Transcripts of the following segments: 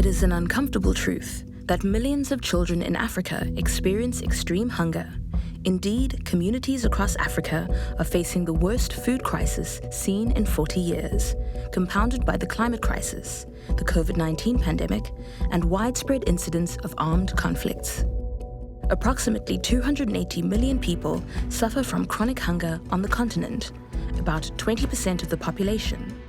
It is an uncomfortable truth that millions of children in Africa experience extreme hunger. Indeed, communities across Africa are facing the worst food crisis seen in 40 years, compounded by the climate crisis, the COVID-19 pandemic, and widespread incidents of armed conflicts. Approximately 280 million people suffer from chronic hunger on the continent, about 20% of the population.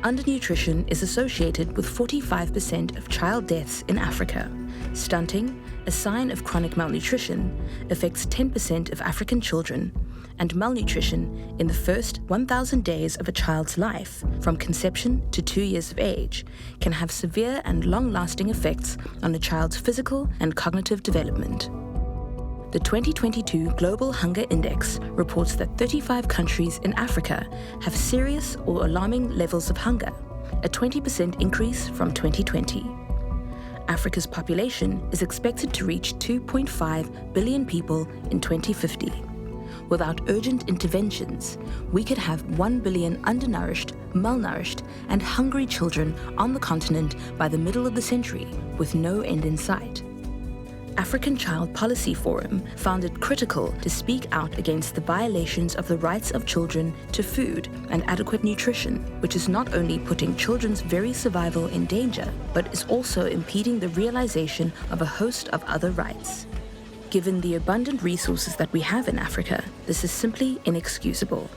Undernutrition is associated with 45% of child deaths in Africa. Stunting, a sign of chronic malnutrition, affects 10% of African children, and malnutrition in the first 1,000 days of a child's life, from conception to 2 years of age, can have severe and long-lasting effects on a child's physical and cognitive development. The 2022 Global Hunger Index reports that 35 countries in Africa have serious or alarming levels of hunger, a 20% increase from 2020. Africa's population is expected to reach 2.5 billion people in 2050. Without urgent interventions, we could have 1 billion undernourished, malnourished, and hungry children on the continent by the middle of the century, with no end in sight. African Child Policy Forum found it critical to speak out against the violations of the rights of children to food and adequate nutrition, which is not only putting children's very survival in danger, but is also impeding the realization of a host of other rights. Given the abundant resources that we have in Africa, this is simply inexcusable.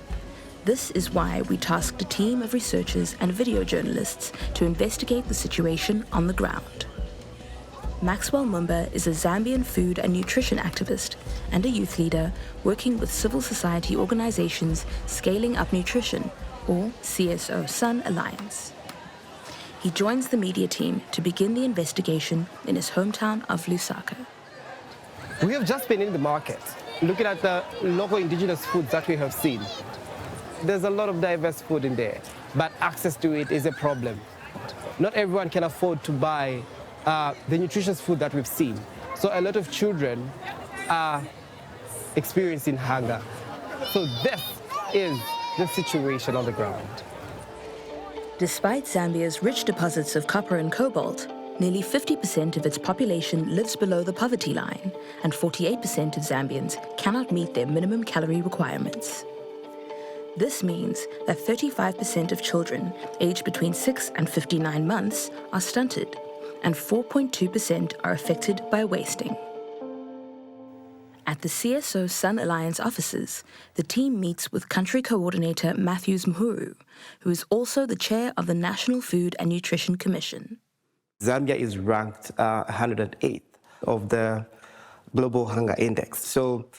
This is why we tasked a team of researchers and video journalists to investigate the situation on the ground. Maxwell Mumba is a Zambian food and nutrition activist and a youth leader working with civil society organizations Scaling Up Nutrition, or CSO Sun Alliance. He joins the media team to begin the investigation in his hometown of Lusaka. We have just been in the market, looking at the local indigenous foods that we have seen. There's a lot of diverse food in there, but access to it is a problem. Not everyone can afford to buy the nutritious food that we've seen. So a lot of children are experiencing hunger. So this is the situation on the ground. Despite Zambia's rich deposits of copper and cobalt, nearly 50% of its population lives below the poverty line, and 48% of Zambians cannot meet their minimum calorie requirements. This means that 35% of children aged between 6 and 59 months are stunted, and 4.2% are affected by wasting. At the CSO Sun Alliance offices, the team meets with country coordinator Matthews Mhuru, who is also the chair of the National Food and Nutrition Commission. Zambia is ranked 108th of the Global Hunger Index. So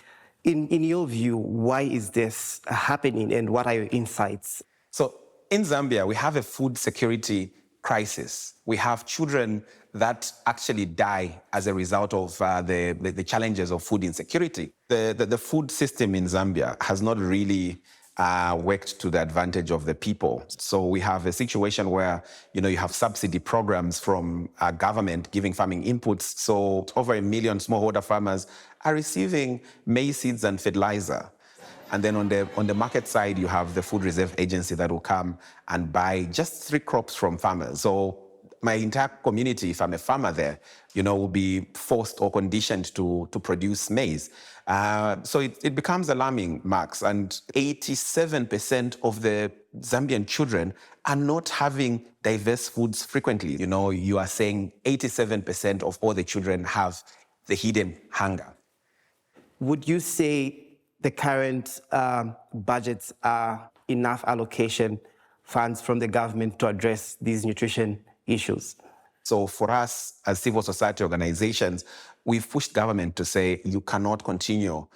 in your view, why is this happening and what are your insights? So in Zambia, we have a food security crisis. We have children that actually die as a result of the challenges of food insecurity. The food system in Zambia has not really worked to the advantage of the people. So we have a situation where, you have subsidy programs from our government giving farming inputs. So over 1 million smallholder farmers are receiving maize seeds and fertilizer. And then on the market side, you have the Food Reserve Agency that will come and buy just 3 crops from farmers. So my entire community, if I'm a farmer there, will be forced or conditioned to produce maize. So it becomes alarming, Max. And 87% of the Zambian children are not having diverse foods frequently. You are saying 87% of all the children have the hidden hunger. Would you say the current budgets are enough allocation funds from the government to address these nutrition issues? So for us as civil society organizations, we've pushed government to say you cannot continue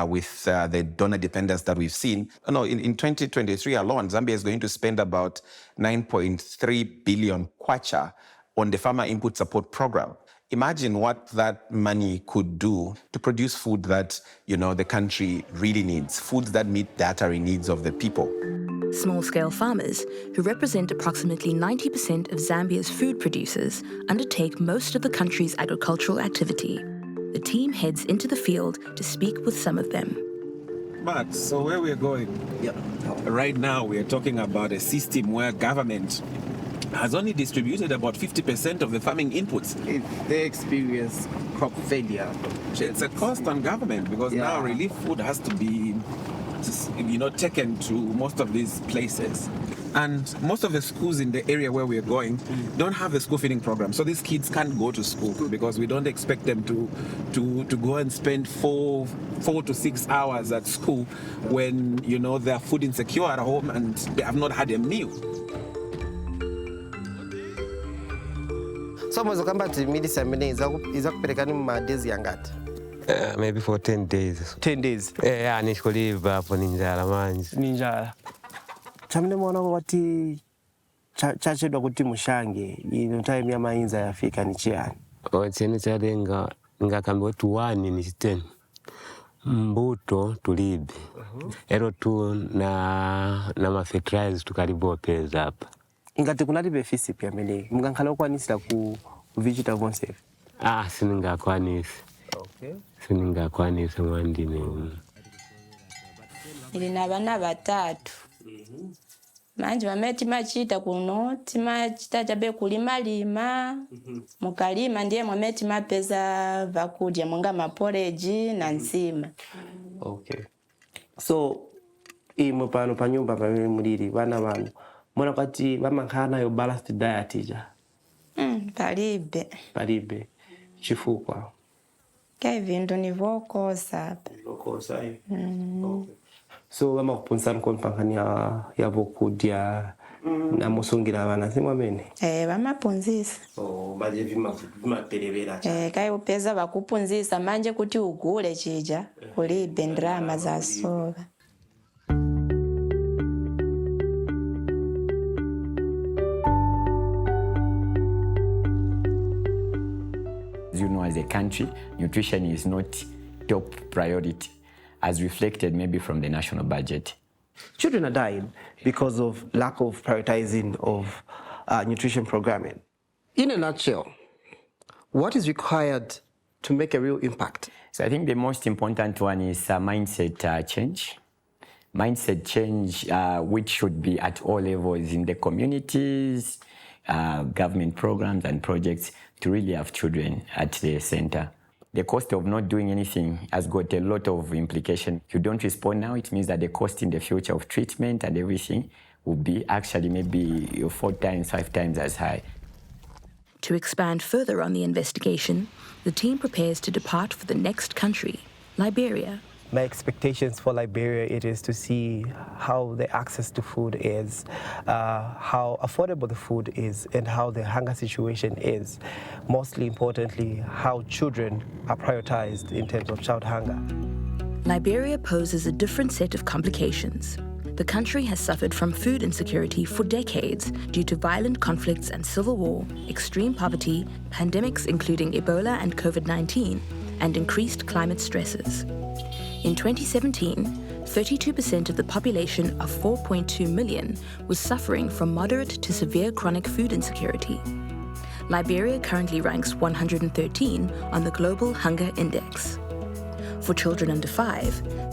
with the donor dependence that we've seen. No, in 2023 alone, Zambia is going to spend about 9.3 billion kwacha on the Farmer Input Support Program. Imagine what that money could do to produce food that, the country really needs, foods that meet dietary needs of the people. Small-scale farmers, who represent approximately 90% of Zambia's food producers, undertake most of the country's agricultural activity. The team heads into the field to speak with some of them. Max, so where we're going? Yep. Right now, we are talking about a system where government has only distributed about 50% of the farming inputs. They experience crop failure. It's a cost on government because now relief food has to be, taken to most of these places. And most of the schools in the area where we're going don't have a school feeding program. So these kids can't go to school because we don't expect them to go and spend 4 to 6 hours at school when, they're food insecure at home and they have not had a meal. So mwezi kamba timidisa mene iza kupelekani madezi yangati? Maybe for 10 days. 10 days? Yeah, nishkuliva hapo ninjala manje. Ninjala. Chamine mwana wati chachedwa kuti mushange ino time ya mainza yafika ni chiani. Chene chalenga ngakambi watu 1 ni 10. Mbuto tulibe. Ero tu na mafetrize tukalibo peza hapa. Ingati kunalibe fisi pia mene. Mgankhala okwanisira ku vegeta vonse. Siningakwanisi. Okay. Siningakwanisi mwandine. Nilina bana 3. Manje mameti machita kuno, timachita chabe kulima mukalima ndiye mameti mapeza vakudya monga maporeji na nsima. Okay. So imwe pano panyumba pamene muliri vana vanu mona kwati vamankhana yo balanced diet ija? Palibe. Chifukwa Kai vindu nivokosa. Vokosa hivi. Okay. So vamakupunisani konpankhani ya vokudya na musungira vana simwa mene? Vamapunzisa. So manje vimaperevera cha? Kai upeza vakupunzisa manje kuti ugule chija kulibe ndrama za sova. As a country, nutrition is not top priority, as reflected maybe from the national budget. Children are dying because of lack of prioritizing of nutrition programming. In a nutshell, what is required to make a real impact? So I think the most important one is mindset change. Mindset change, which should be at all levels in the communities, government programs and projects to really have children at the center. The cost of not doing anything has got a lot of implication. If you don't respond now, it means that the cost in the future of treatment and everything will be actually maybe 4 times, 5 times as high. To expand further on the investigation, the team prepares to depart for the next country, Liberia. My expectations for Liberia, it is to see how the access to food is, how affordable the food is, and how the hunger situation is. Mostly importantly, how children are prioritized in terms of child hunger. Liberia poses a different set of complications. The country has suffered from food insecurity for decades due to violent conflicts and civil war, extreme poverty, pandemics including Ebola and COVID-19, and increased climate stresses. In 2017, 32% of the population of 4.2 million was suffering from moderate to severe chronic food insecurity. Liberia currently ranks 113 on the Global Hunger Index. For children under 5,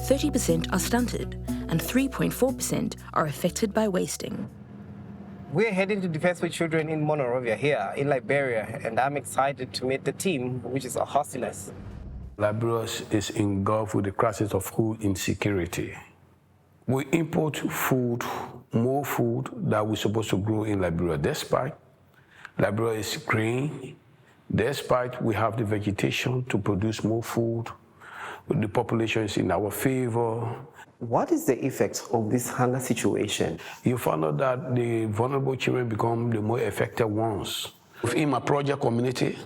30% are stunted and 3.4% are affected by wasting. We're heading to Defense for Children in Monrovia here in Liberia, and I'm excited to meet the team, which is our hostilers. Liberia is engulfed with the crisis of food insecurity. We import food, more food that we're supposed to grow in Liberia, despite Liberia is green, despite we have the vegetation to produce more food, the population is in our favor. What is the effect of this hunger situation? You find out that the vulnerable children become the more affected ones. In my project community,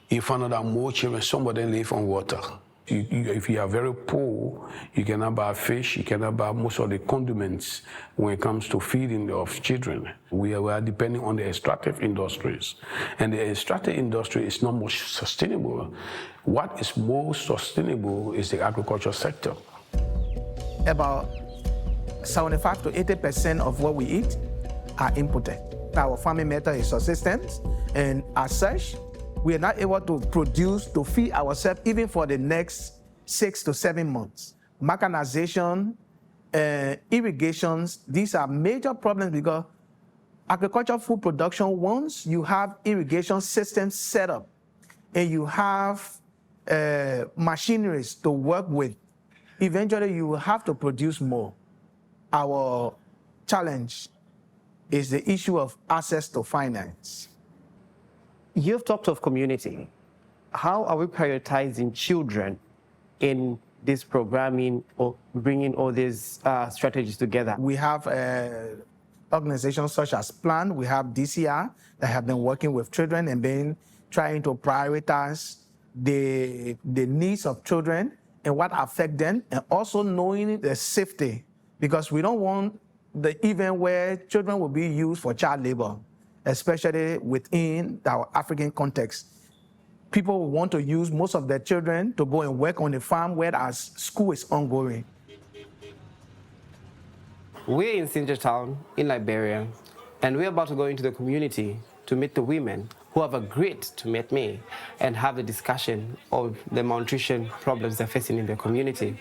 you find out that more children, some of them live on water. If you are very poor, you cannot buy fish, you cannot buy most of the condiments when it comes to feeding of children. We are depending on the extractive industries. And the extractive industry is not much sustainable. What is more sustainable is the agriculture sector. About 75 to 80% of what we eat are imported. Our farming method is subsistence, and as such, we are not able to produce to feed ourselves even for the next 6 to 7 months. Mechanization, irrigations, these are major problems because agricultural food production, once you have irrigation systems set up and you have machineries to work with, eventually you will have to produce more. Our challenge is the issue of access to finance. You've talked of community. How are we prioritizing children in this programming or bringing all these strategies together? We have organizations such as Plan, we have DCR that have been working with children and been trying to prioritize the needs of children and what affect them, and also knowing the safety, because we don't want the event where children will be used for child labor, especially within our African context. People will want to use most of their children to go and work on the farm, whereas school is ongoing. We're in Singertown in Liberia, and we're about to go into the community to meet the women who have agreed to meet me and have a discussion of the malnutrition problems they're facing in their community.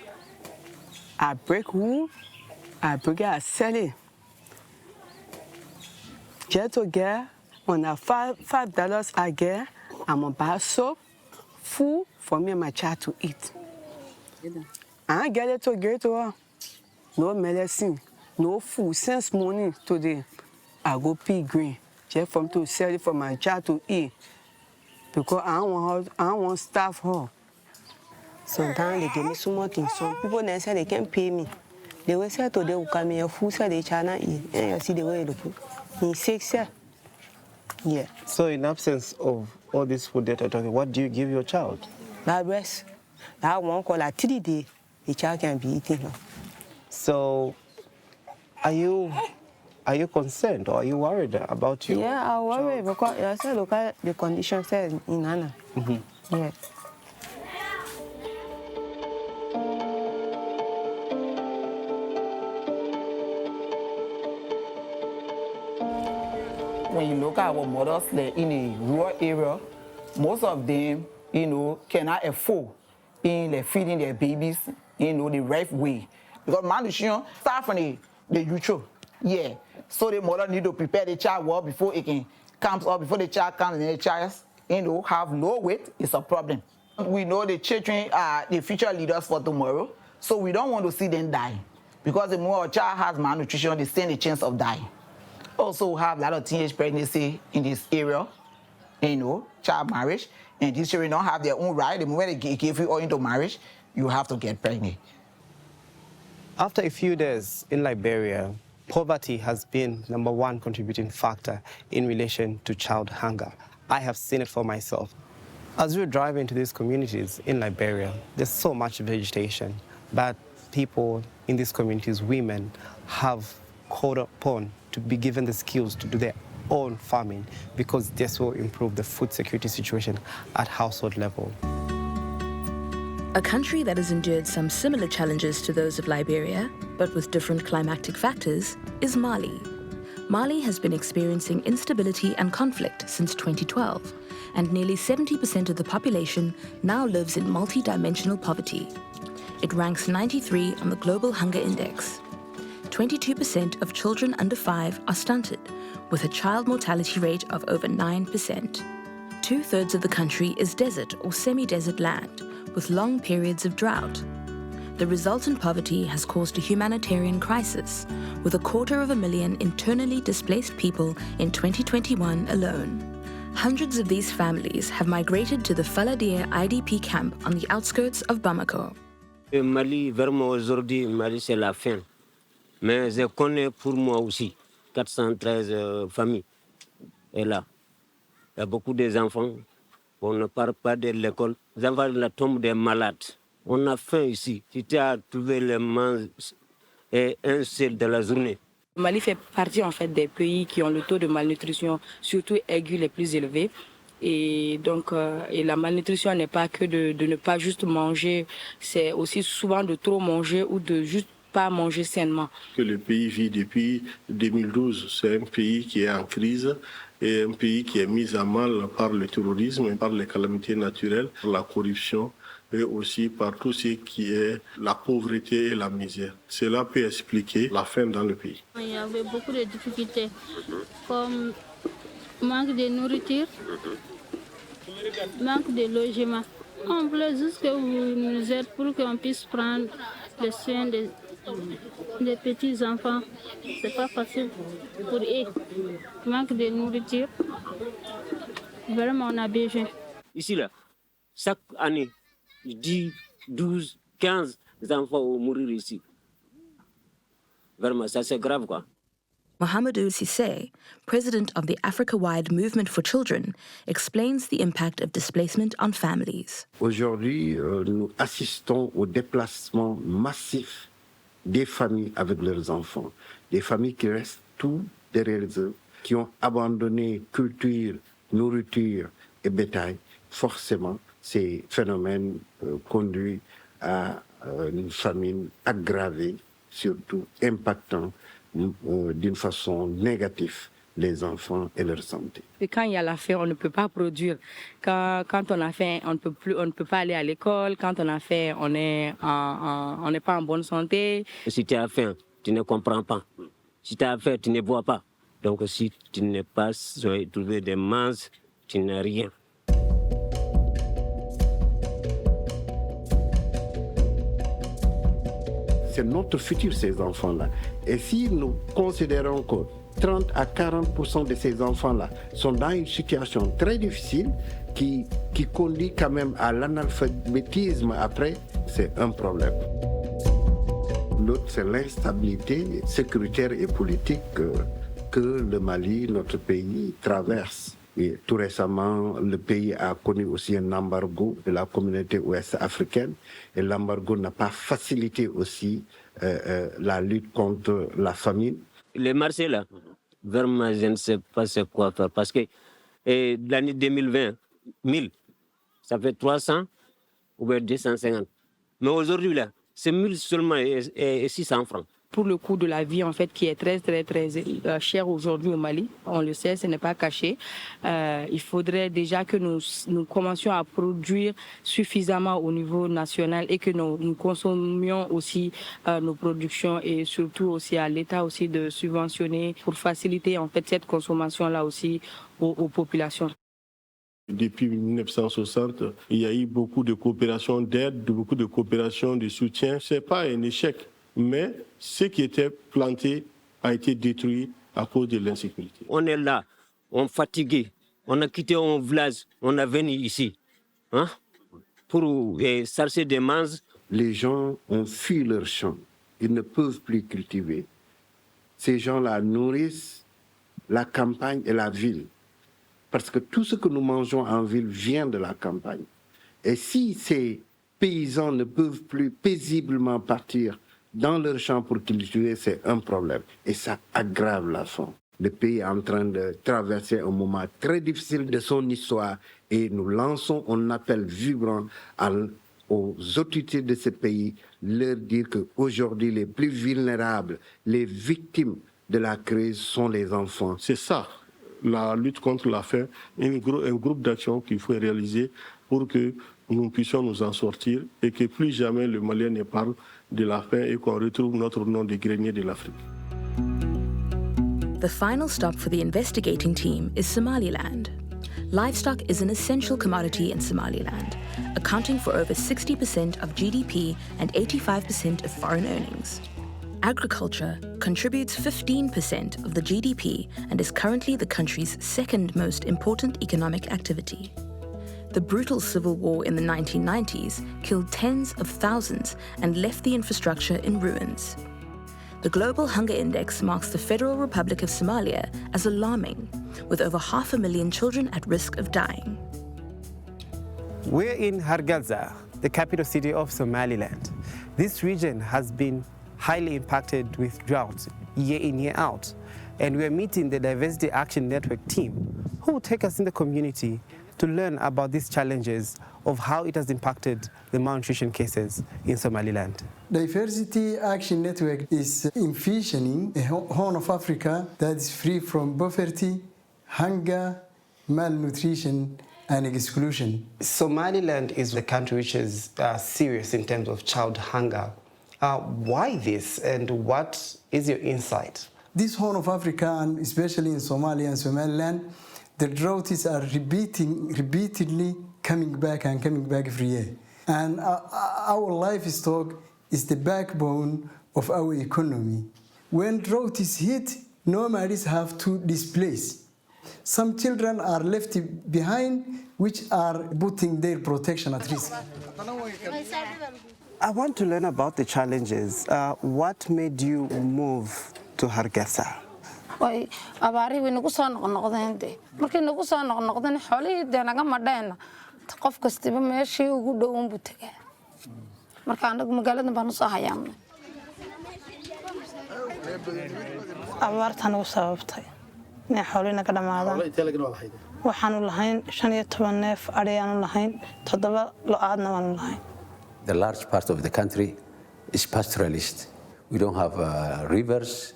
I break wool, I break it, I sell it. Get to get, on a $5 I get, I'm gonna buy soap, food for me and my child to eat. I get it to get to her. No medicine, no food. Since morning today, I go pick green just for me to sell it for my child to eat. Because I don't want to starve her. Sometimes they give me so much things. Some people they say they can't pay me. They will say to them, come here, food, say they cannot eat. And you see the way they put. In 6 years. Yeah. So in absence of all this food that you're talking, what do you give your child? That rest. That one call like 3 days, the child can be eating. So are you concerned or are you worried about you? Yeah, I worry because I said look at the condition said in Anna. Yeah. When you look at our mothers in the rural area, most of them, cannot afford feeding their babies, the right way. Because malnutrition starts from the utero. Yeah. So the mother need to prepare the child well before it can comes up, before the child comes and the child, have low weight, it's a problem. We know the children are the future leaders for tomorrow, so we don't want to see them die. Because the more a child has malnutrition, they stand a chance of dying. Also have a lot of teenage pregnancy in this area, child marriage, and these children don't have their own right. The moment they give you all into marriage, you have to get pregnant. After a few days in Liberia, poverty has been #1 contributing factor in relation to child hunger. I have seen it for myself. As we're driving to these communities in Liberia, there's so much vegetation, but people in these communities, women, have called upon to be given the skills to do their own farming because this will improve the food security situation at household level. A country that has endured some similar challenges to those of Liberia, but with different climatic factors, is Mali. Mali has been experiencing instability and conflict since 2012, and nearly 70% of the population now lives in multi-dimensional poverty. It ranks 93 on the Global Hunger Index. 22% of children under 5 are stunted, with a child mortality rate of over 9%. 2/3 of the country is desert or semi-desert land, with long periods of drought. The resultant poverty has caused a humanitarian crisis, with 250,000 internally displaced people in 2021 alone. Hundreds of these families have migrated to the Faladir IDP camp on the outskirts of Bamako. Mali, vraiment aujourd'hui, Mali c'est la fin. Mais je connais pour moi aussi 413 familles. Et là, il y a beaucoup d'enfants. On ne parle pas de l'école. Les enfants la tombe des malades. On a faim ici. Si tu as trouvé le mange et un seul de la journée. Le Mali fait partie en fait des pays qui ont le taux de malnutrition surtout aigu les plus élevé. Et donc, et la malnutrition n'est pas que de ne pas juste manger, c'est aussi souvent de trop manger ou de juste pas manger sainement. Que le pays vit depuis 2012, c'est un pays qui est en crise et un pays qui est mis à mal par le terrorisme, par les calamités naturelles, par la corruption et aussi par tout ce qui est la pauvreté et la misère. Cela peut expliquer la faim dans le pays. Il y avait beaucoup de difficultés, comme manque de nourriture, manque de logement. On voulait juste que vous nous aidiez pour qu'on puisse prendre le soin des petits-enfants. C'est pas facile pour eux. Manque de nourriture. Vraiment, on a besoin. Ici, là, chaque année, 10, 12, 15 enfants vont mourir ici. Vraiment, ça c'est grave, quoi. Mohamedou Cissé, president of the Africa-wide Movement for Children, explains the impact of displacement on families. Aujourd'hui, nous assistons au déplacement massif des familles avec leurs enfants. Des familles qui restent tout derrière eux, qui ont abandonné culture, nourriture et bétail. Forcément, ces phénomènes conduisent à une famine aggravée, surtout impactant d'une façon négative les enfants et leur santé. Et quand il y a la faim, on ne peut pas produire. Quand on a faim, on ne peut pas aller à l'école. Quand on a faim, on n'est pas en bonne santé. Si tu as faim, tu ne comprends pas. Si tu as faim, tu ne vois pas. Donc si tu n'es pas trouvé des manches, tu n'as rien. C'est notre futur, ces enfants-là. Et si nous considérons que 30 à 40% de ces enfants-là sont dans une situation très difficile qui conduit quand même à l'analphabétisme après, c'est un problème. L'autre, c'est l'instabilité sécuritaire et politique que le Mali, notre pays, traverse. Et tout récemment, le pays a connu aussi un embargo de la communauté ouest africaine et l'embargo n'a pas facilité aussi la lutte contre la famine. Les marchés là, vraiment, je ne sais pas c'est quoi faire parce que l'année 2020, 1000, ça fait 300 ou bien 250. Mais aujourd'hui là, c'est 1000 seulement et 600 francs. Pour le coût de la vie, en fait, qui est très cher aujourd'hui au Mali, on le sait, ce n'est pas caché. Il faudrait déjà que nous commencions à produire suffisamment au niveau national et que nous consommions aussi nos productions et surtout aussi à l'État aussi de subventionner pour faciliter en fait cette consommation-là aussi aux populations. Depuis 1960, il y a eu beaucoup de coopération d'aide, beaucoup de coopération de soutien. Ce n'est pas un échec. Mais ce qui était planté a été détruit à cause de l'insécurité. On est là, on est fatigué, on a quitté un village, on est venu ici pour chercher des manges. Les gens ont fui leurs champs, ils ne peuvent plus cultiver. Ces gens-là nourrissent la campagne et la ville. Parce que tout ce que nous mangeons en ville vient de la campagne. Et si ces paysans ne peuvent plus paisiblement partir dans leur champ pour cultiver, c'est un problème. Et ça aggrave la faim. Le pays est en train de traverser un moment très difficile de son histoire et nous lançons un appel vibrant aux autorités de ce pays, leur dire qu'aujourd'hui, les plus vulnérables, les victimes de la crise sont les enfants. C'est ça, la lutte contre la faim, un groupe d'action qu'il faut réaliser pour que nous puissions nous en sortir et que plus jamais le Malien ne parle de la faim et qu'on retrouve notre nom de grenier de l'Afrique. The final stop for the investigating team is Somaliland. Livestock is an essential commodity in Somaliland, accounting for over 60% of GDP and 85% of foreign earnings. Agriculture contributes 15% of the GDP and is currently the country's second most important economic activity. The brutal civil war in the 1990s killed tens of thousands and left the infrastructure in ruins. The Global Hunger Index marks the Federal Republic of Somalia as alarming, with over 500,000 children at risk of dying. We're in Hargeisa, the capital city of Somaliland. This region has been highly impacted with drought year in, year out. And we're meeting the Diversity Action Network team who will take us in the community to learn about these challenges of how it has impacted the malnutrition cases in Somaliland. Diversity Action Network is envisioning a Horn of Africa that is free from poverty, hunger, malnutrition, and exclusion. Somaliland is the country which is serious in terms of child hunger. Why this, and what is your insight This Horn of Africa, and especially in Somalia and Somaliland, the droughts are repeatedly coming back every year. And our livestock is the backbone of our economy. When drought is hit, nomads have to displace. Some children are left behind, which are putting their protection at risk. I want to learn about the challenges. What made you move to Hargeisa? abaari way nagu soo noqnoqdeen markay nagu soo noqnoqdeen xoolihii naga madheena qof kastaba meeshii ugu dhow buu tagaa marka anagu magaalada baan soo hayaamnay abaartan u sababtay in xoolina ka dhamaadaan waxaanu lahayn 15 neef ariyaanu lahayn 7 lo-aadna waan lahayn. The large part of the country is pastoralist. We don't have rivers,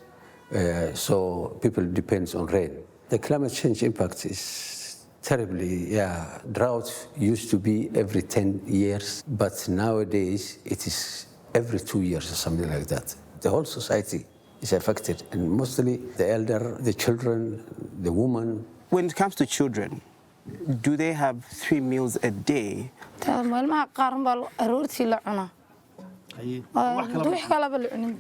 so people depend on rain. The climate change impact is terribly, drought used to be every 10 years, but nowadays it is every 2 years or something like that. The whole society is affected, and mostly the elder, the children, the woman. When it comes to children, do they have 3 meals a day? maalmaha qaar baa aroortii la cunaa wax kala bal cunin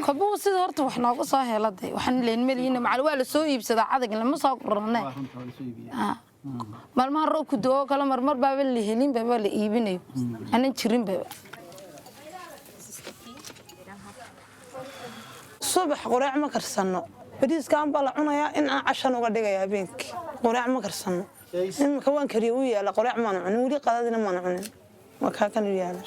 kabu sida horta wax nooga soo heeladay waxaan leen meliina macal waa la soo iibsadaa cadag lama soo qornay maalmaha roobku doo kala marmar baa la helin baa la iibinayo anan jirin baa subax quraac ma karsano bariiskaan baa la cunayaa in aan cashan uga dhigayaa habeenkii quraac ma karsano imka waan kariyo u yaala quraac ma cunin wali qadadina ma cunin ma ka kan u yaala.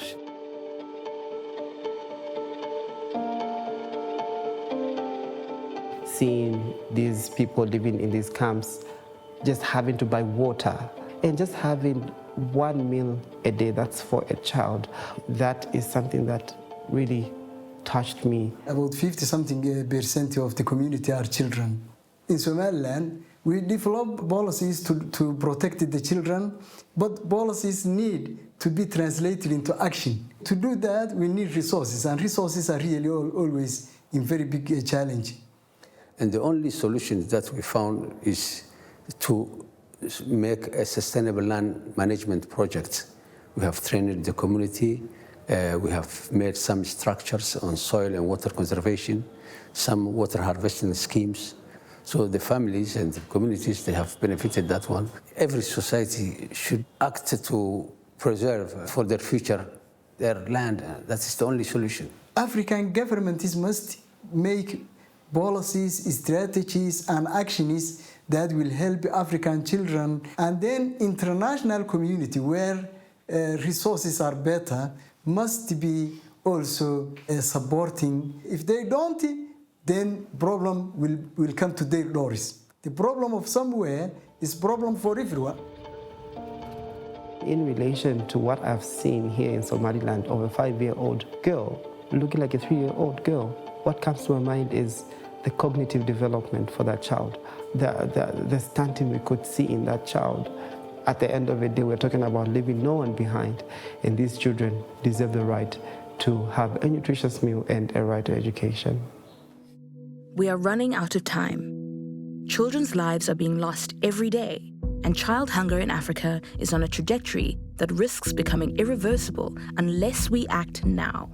Seeing these people living in these camps, just having to buy water and just having 1 meal a day, that's for a child, that is something that really touched me. About 50% of the community are children. In Somaliland, we develop policies to protect the children, but policies need to be translated into action. To do that, we need resources, and resources are really always a very big challenge. And the only solution that we found is to make a sustainable land management project. We have trained the community. We have made some structures on soil and water conservation, some water harvesting schemes. So the families and the communities, they have benefited that one. Every society should act to preserve for their future their land. That is the only solution. African governments must make policies, strategies, and actions that will help African children. And then international community where resources are better must be also supporting. If they don't, then problem will come to their doors. The problem of somewhere is problem for everyone. In relation to what I've seen here in Somaliland of a 5-year-old girl looking like a 3-year-old girl, what comes to my mind is the cognitive development for that child, the stunting we could see in that child. At the end of the day, we're talking about leaving no one behind, and these children deserve the right to have a nutritious meal and a right to education. We are running out of time. Children's lives are being lost every day, and child hunger in Africa is on a trajectory that risks becoming irreversible unless we act now.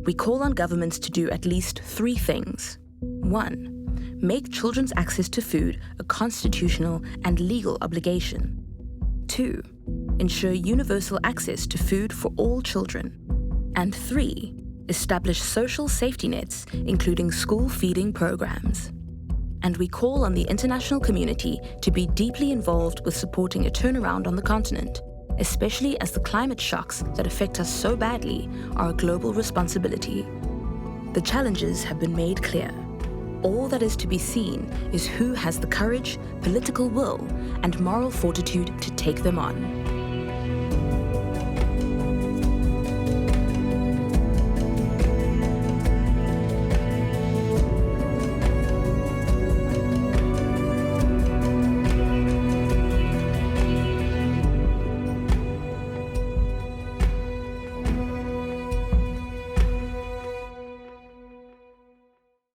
We call on governments to do at least 3 things. 1. Make children's access to food a constitutional and legal obligation. 2. Ensure universal access to food for all children. And 3. Establish social safety nets, including school feeding programs. And we call on the international community to be deeply involved with supporting a turnaround on the continent, especially as the climate shocks that affect us so badly are a global responsibility. The challenges have been made clear. All that is to be seen is who has the courage, political will, and moral fortitude to take them on.